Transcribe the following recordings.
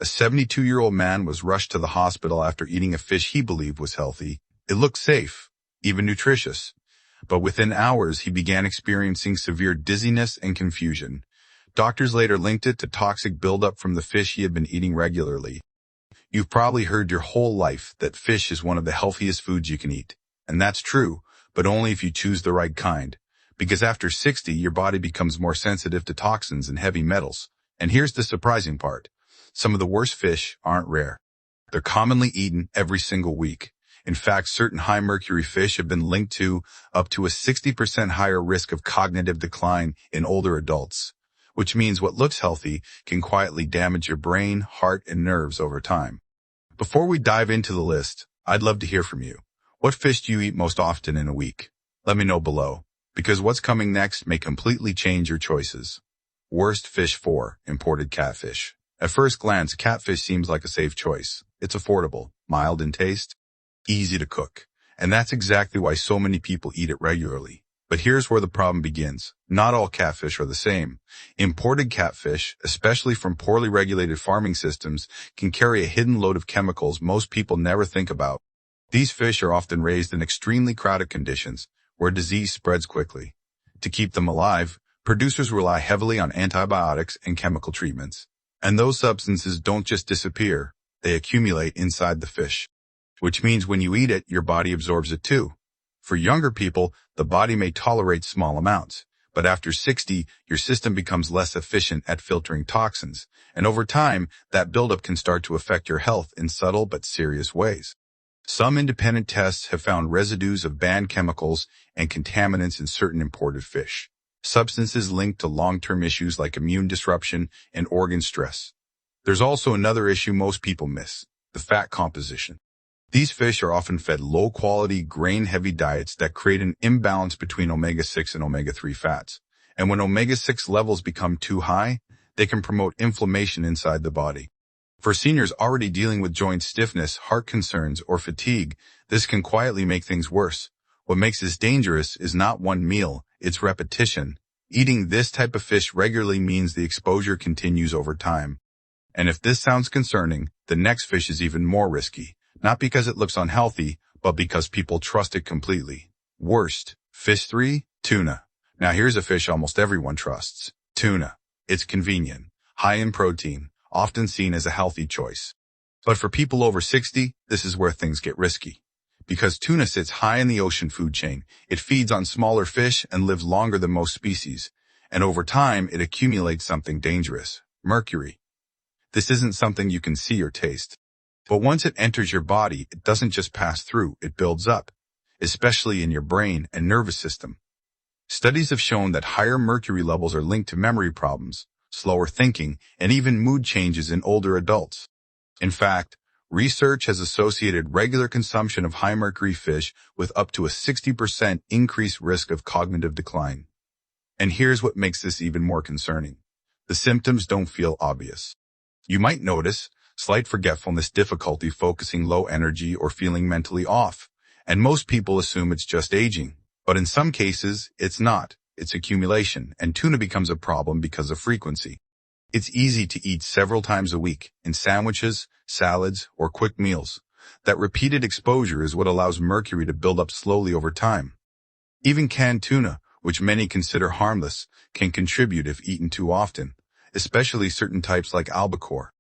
A 72-year-old man was rushed to the hospital after eating a fish he believed was healthy. It looked safe, even nutritious. But within hours, he began experiencing severe dizziness and confusion. Doctors later linked it to toxic buildup from the fish he had been eating regularly. You've probably heard your whole life that fish is one of the healthiest foods you can eat. And that's true, but only if you choose the right kind. Because after 60, your body becomes more sensitive to toxins and heavy metals. And here's the surprising part. Some of the worst fish aren't rare. They're commonly eaten every single week. In fact, certain high mercury fish have been linked to up to a 60% higher risk of cognitive decline in older adults, which means what looks healthy can quietly damage your brain, heart, and nerves over time. Before we dive into the list, I'd love to hear from you. What fish do you eat most often in a week? Let me know below, because what's coming next may completely change your choices. Worst fish 4, imported catfish. At first glance, catfish seems like a safe choice. It's affordable, mild in taste, easy to cook. And that's exactly why so many people eat it regularly. But here's where the problem begins. Not all catfish are the same. Imported catfish, especially from poorly regulated farming systems, can carry a hidden load of chemicals most people never think about. These fish are often raised in extremely crowded conditions, where disease spreads quickly. To keep them alive, producers rely heavily on antibiotics and chemical treatments. And those substances don't just disappear, they accumulate inside the fish. Which means when you eat it, your body absorbs it too. For younger people, the body may tolerate small amounts, but after 60, your system becomes less efficient at filtering toxins, and over time, that buildup can start to affect your health in subtle but serious ways. Some independent tests have found residues of banned chemicals and contaminants in certain imported fish, substances linked to long-term issues like immune disruption and organ stress. There's also another issue most people miss, the fat composition. These fish are often fed low-quality, grain-heavy diets that create an imbalance between omega-6 and omega-3 fats. And when omega-6 levels become too high, they can promote inflammation inside the body. For seniors already dealing with joint stiffness, heart concerns, or fatigue, this can quietly make things worse. What makes this dangerous is not one meal, it's repetition. Eating this type of fish regularly means the exposure continues over time. And if this sounds concerning, the next fish is even more risky. Not because it looks unhealthy, but because people trust it completely. Worst, fish 3, tuna. Now here's a fish almost everyone trusts. Tuna. It's convenient, high in protein, often seen as a healthy choice. But for people over 60, this is where things get risky. Because tuna sits high in the ocean food chain, it feeds on smaller fish and lives longer than most species. And over time, it accumulates something dangerous, mercury. This isn't something you can see or taste. But once it enters your body, it doesn't just pass through, it builds up, especially in your brain and nervous system. Studies have shown that higher mercury levels are linked to memory problems, slower thinking, and even mood changes in older adults. In fact, research has associated regular consumption of high mercury fish with up to a 60% increased risk of cognitive decline. And here's what makes this even more concerning. The symptoms don't feel obvious. You might notice slight forgetfulness, difficulty focusing, low energy, or feeling mentally off. And most people assume it's just aging. But in some cases, it's not. It's accumulation, and tuna becomes a problem because of frequency. It's easy to eat several times a week, in sandwiches, salads, or quick meals. That repeated exposure is what allows mercury to build up slowly over time. Even canned tuna, which many consider harmless, can contribute if eaten too often, especially certain types like albacore.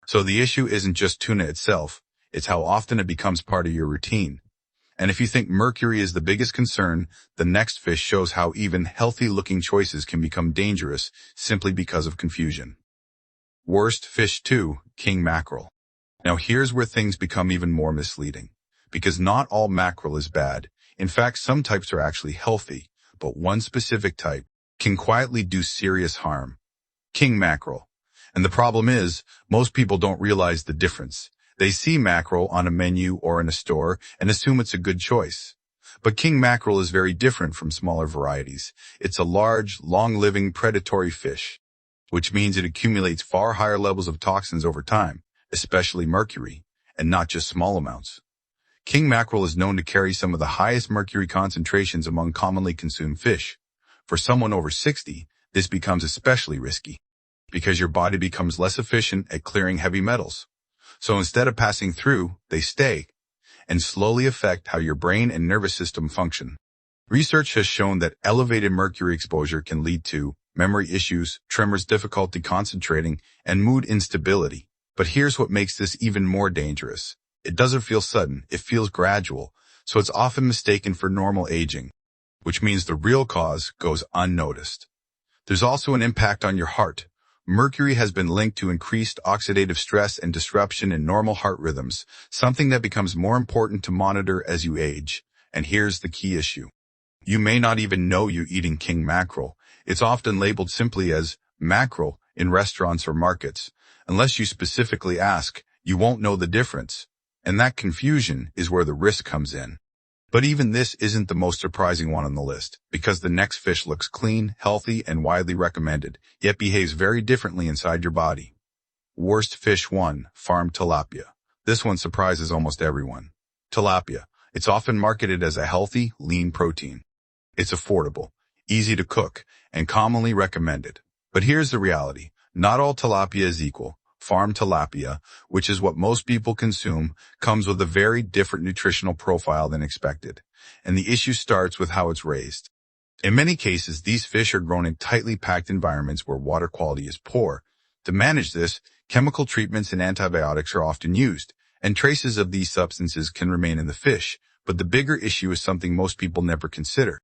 So the issue isn't just tuna itself, it's how often it becomes part of your routine. And if you think mercury is the biggest concern, the next fish shows how even healthy-looking choices can become dangerous simply because of confusion. Worst fish 2, king mackerel. Now here's where things become even more misleading. Because not all mackerel is bad. In fact, some types are actually healthy, but one specific type can quietly do serious harm. King mackerel. And the problem is, most people don't realize the difference. They see mackerel on a menu or in a store and assume it's a good choice. But king mackerel is very different from smaller varieties. It's a large, long-living predatory fish, which means it accumulates far higher levels of toxins over time, especially mercury, and not just small amounts. King mackerel is known to carry some of the highest mercury concentrations among commonly consumed fish. For someone over 60, this becomes especially risky. because your body becomes less efficient at clearing heavy metals. So instead of passing through, they stay and slowly affect how your brain and nervous system function. Research has shown that elevated mercury exposure can lead to memory issues, tremors, difficulty concentrating, and mood instability. But here's what makes this even more dangerous. It doesn't feel sudden, it feels gradual, so it's often mistaken for normal aging, which means the real cause goes unnoticed. There's also an impact on your heart. Mercury has been linked to increased oxidative stress and disruption in normal heart rhythms, something that becomes more important to monitor as you age. And here's the key issue. You may not even know you're eating king mackerel. It's often labeled simply as mackerel in restaurants or markets. Unless you specifically ask, you won't know the difference. And that confusion is where the risk comes in. But even this isn't the most surprising one on the list, because the next fish looks clean, healthy, and widely recommended, yet behaves very differently inside your body. Worst fish 1, farm tilapia. This one surprises almost everyone. Tilapia. It's often marketed as a healthy, lean protein. It's affordable, easy to cook, and commonly recommended. But here's the reality. Not all tilapia is equal. Farm tilapia, which is what most people consume, comes with a very different nutritional profile than expected. And the issue starts with how it's raised. In many cases, these fish are grown in tightly packed environments where water quality is poor. To manage this, chemical treatments and antibiotics are often used, and traces of these substances can remain in the fish. But the bigger issue is something most people never consider: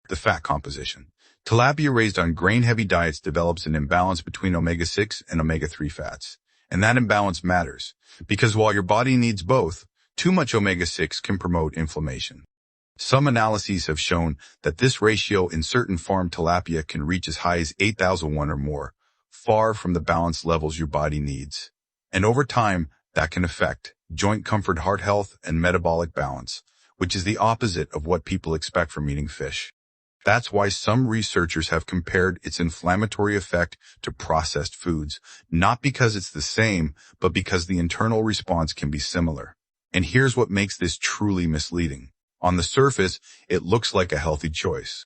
the fat composition. Tilapia raised on grain-heavy diets develops an imbalance between omega-6 and omega-3 fats. And that imbalance matters, because while your body needs both, too much omega-6 can promote inflammation. Some analyses have shown that this ratio in certain farm tilapia can reach as high as 8,001 or more, far from the balanced levels your body needs. And over time, that can affect joint comfort, heart health, and metabolic balance, which is the opposite of what people expect from eating fish. That's why some researchers have compared its inflammatory effect to processed foods, not because it's the same, but because the internal response can be similar. And here's what makes this truly misleading. On the surface, it looks like a healthy choice.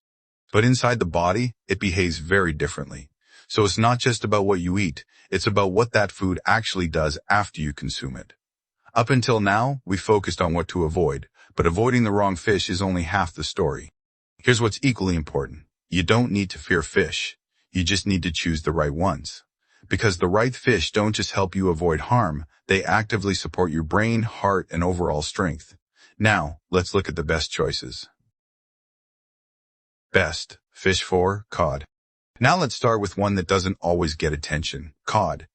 But inside the body, it behaves very differently. So it's not just about what you eat, it's about what that food actually does after you consume it. Up until now, we focused on what to avoid, but avoiding the wrong fish is only half the story. Here's what's equally important. You don't need to fear fish. You just need to choose the right ones. Because the right fish don't just help you avoid harm, they actively support your brain, heart, and overall strength. Now, let's look at the best choices. Best. Fish 4, cod. Now let's start with one that doesn't always get attention: cod.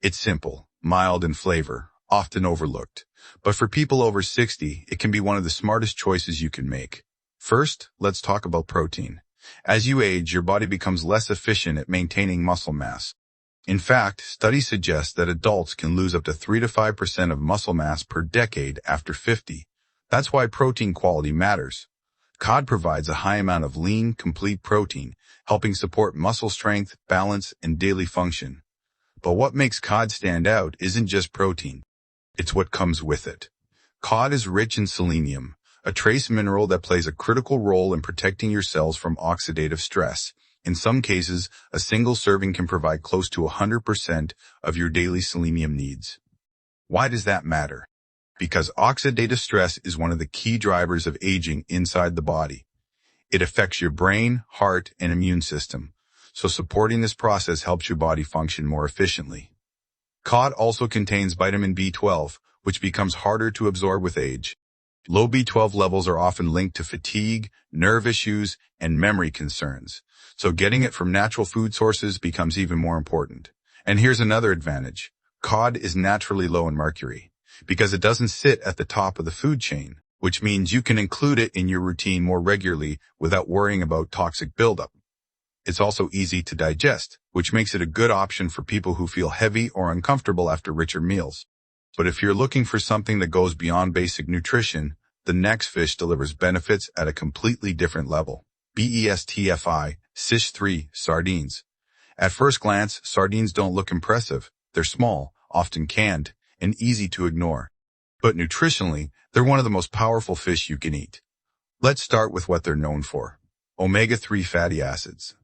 It's simple, mild in flavor, often overlooked. But for people over 60, it can be one of the smartest choices you can make. First, let's talk about protein. As you age, your body becomes less efficient at maintaining muscle mass. In fact, studies suggest that adults can lose up to 3 to 5% of muscle mass per decade after 50. That's why protein quality matters. Cod provides a high amount of lean, complete protein, helping support muscle strength, balance, and daily function. But what makes cod stand out isn't just protein. It's what comes with it. Cod is rich in selenium, a trace mineral that plays a critical role in protecting your cells from oxidative stress. In some cases, a single serving can provide close to 100% of your daily selenium needs. Why does that matter? Because oxidative stress is one of the key drivers of aging inside the body. It affects your brain, heart, and immune system, so supporting this process helps your body function more efficiently. Cod also contains vitamin B12, which becomes harder to absorb with age. Low B12 levels are often linked to fatigue, nerve issues, and memory concerns, so getting it from natural food sources becomes even more important. And here's another advantage. Cod is naturally low in mercury, because it doesn't sit at the top of the food chain, which means you can include it in your routine more regularly without worrying about toxic buildup. It's also easy to digest, which makes it a good option for people who feel heavy or uncomfortable after richer meals. But if you're looking for something that goes beyond basic nutrition, the next fish delivers benefits at a completely different level. BESTFI, Fish 3, sardines. At first glance, sardines don't look impressive. They're small, often canned, and easy to ignore. But nutritionally, they're one of the most powerful fish you can eat. Let's start with what they're known for: omega-3 fatty acids.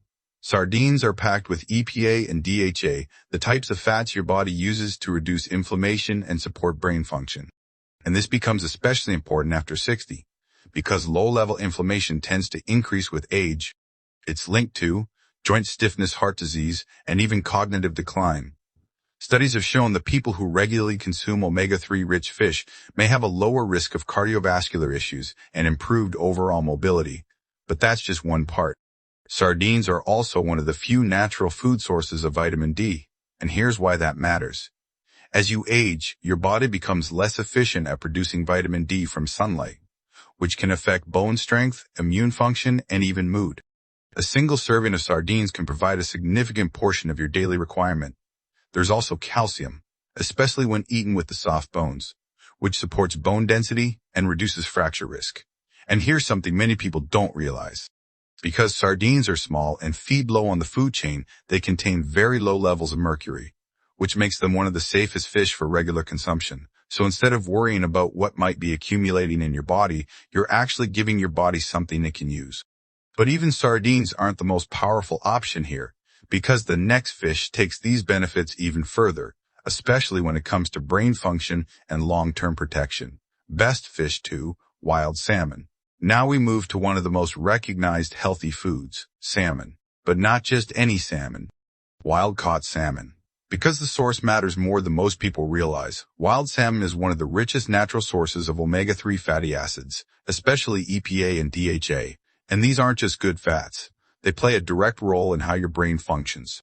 Sardines are packed with EPA and DHA, the types of fats your body uses to reduce inflammation and support brain function. And this becomes especially important after 60, because low-level inflammation tends to increase with age. It's linked to joint stiffness, heart disease, and even cognitive decline. Studies have shown that people who regularly consume omega-3 rich fish may have a lower risk of cardiovascular issues and improved overall mobility. But that's just one part. Sardines are also one of the few natural food sources of vitamin D, and here's why that matters. As you age, your body becomes less efficient at producing vitamin D from sunlight, which can affect bone strength, immune function, and even mood. A single serving of sardines can provide a significant portion of your daily requirement. There's also calcium, especially when eaten with the soft bones, which supports bone density and reduces fracture risk. And here's something many people don't realize. Because sardines are small and feed low on the food chain, they contain very low levels of mercury, which makes them one of the safest fish for regular consumption. So instead of worrying about what might be accumulating in your body, you're actually giving your body something it can use. But even sardines aren't the most powerful option here, because the next fish takes these benefits even further, especially when it comes to brain function and long-term protection. Best fish 2, wild salmon. Now we move to one of the most recognized healthy foods, salmon. But not just any salmon. Wild-caught salmon. Because the source matters more than most people realize, wild salmon is one of the richest natural sources of omega-3 fatty acids, especially EPA and DHA. And these aren't just good fats. They play a direct role in how your brain functions.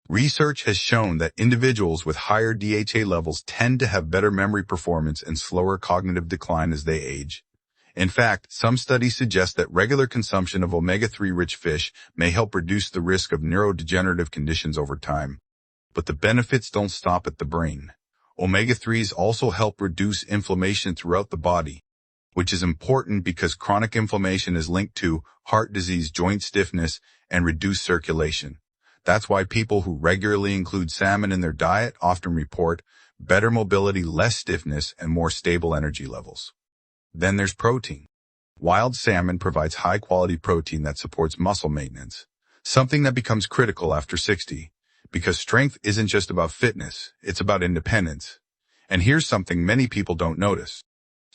Research has shown that individuals with higher DHA levels tend to have better memory performance and slower cognitive decline as they age. In fact, some studies suggest that regular consumption of omega-3 rich fish may help reduce the risk of neurodegenerative conditions over time. But the benefits don't stop at the brain. Omega-3s also help reduce inflammation throughout the body, which is important because chronic inflammation is linked to heart disease, joint stiffness, and reduced circulation. That's why people who regularly include salmon in their diet often report better mobility, less stiffness, and more stable energy levels. Then there's protein. Wild salmon provides high-quality protein that supports muscle maintenance, something that becomes critical after 60, because strength isn't just about fitness, it's about independence. And here's something many people don't notice.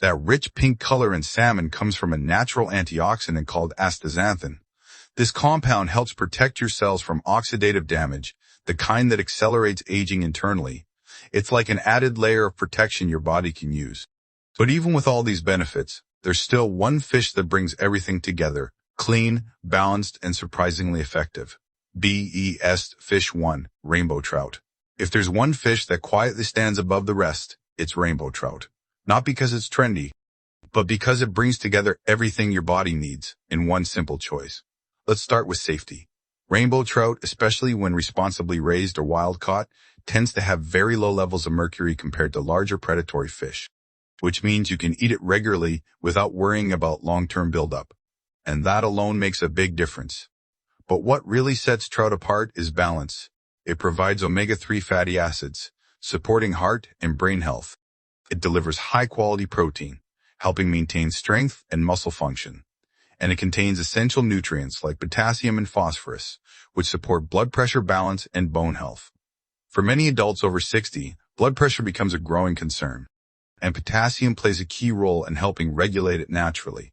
That rich pink color in salmon comes from a natural antioxidant called astaxanthin. This compound helps protect your cells from oxidative damage, the kind that accelerates aging internally. It's like an added layer of protection your body can use. But even with all these benefits, there's still one fish that brings everything together: clean, balanced, and surprisingly effective. BEST Fish 1, rainbow trout. If there's one fish that quietly stands above the rest, it's rainbow trout. Not because it's trendy, but because it brings together everything your body needs in one simple choice. Let's start with safety. Rainbow trout, especially when responsibly raised or wild-caught, tends to have very low levels of mercury compared to larger predatory fish, which means you can eat it regularly without worrying about long-term buildup. And that alone makes a big difference. But what really sets trout apart is balance. It provides omega-3 fatty acids, supporting heart and brain health. It delivers high-quality protein, helping maintain strength and muscle function. And it contains essential nutrients like potassium and phosphorus, which support blood pressure balance and bone health. For many adults over 60, blood pressure becomes a growing concern, and potassium plays a key role in helping regulate it naturally.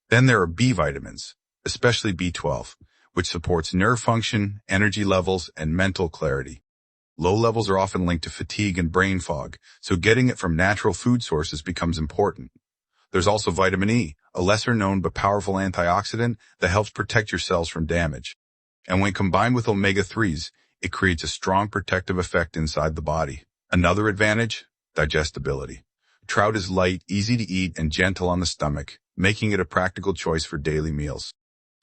Then there are B vitamins, especially B12, which supports nerve function, energy levels, and mental clarity. Low levels are often linked to fatigue and brain fog, so getting it from natural food sources becomes important. There's also vitamin E, a lesser-known but powerful antioxidant that helps protect your cells from damage. And when combined with omega-3s, it creates a strong protective effect inside the body. Another advantage? Digestibility. Trout is light, easy to eat, and gentle on the stomach, making it a practical choice for daily meals.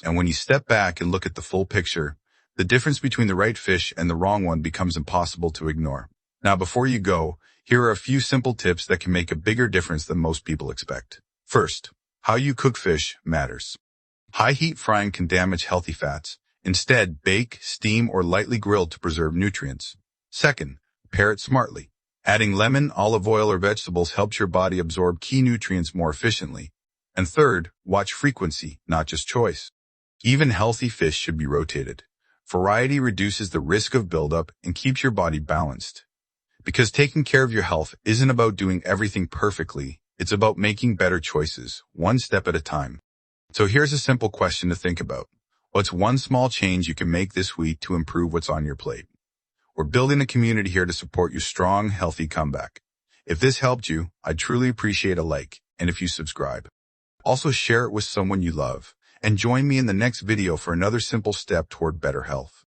And when you step back and look at the full picture, the difference between the right fish and the wrong one becomes impossible to ignore. Now, before you go, here are a few simple tips that can make a bigger difference than most people expect. First, how you cook fish matters. High heat frying can damage healthy fats. Instead, bake, steam, or lightly grill to preserve nutrients. Second, pair it smartly. Adding lemon, olive oil, or vegetables helps your body absorb key nutrients more efficiently. And third, watch frequency, not just choice. Even healthy fish should be rotated. Variety reduces the risk of buildup and keeps your body balanced. Because taking care of your health isn't about doing everything perfectly, it's about making better choices, one step at a time. So here's a simple question to think about. What's one small change you can make this week to improve what's on your plate? We're building a community here to support your strong, healthy comeback. If this helped you, I'd truly appreciate a like, and if you subscribe. Also share it with someone you love, and join me in the next video for another simple step toward better health.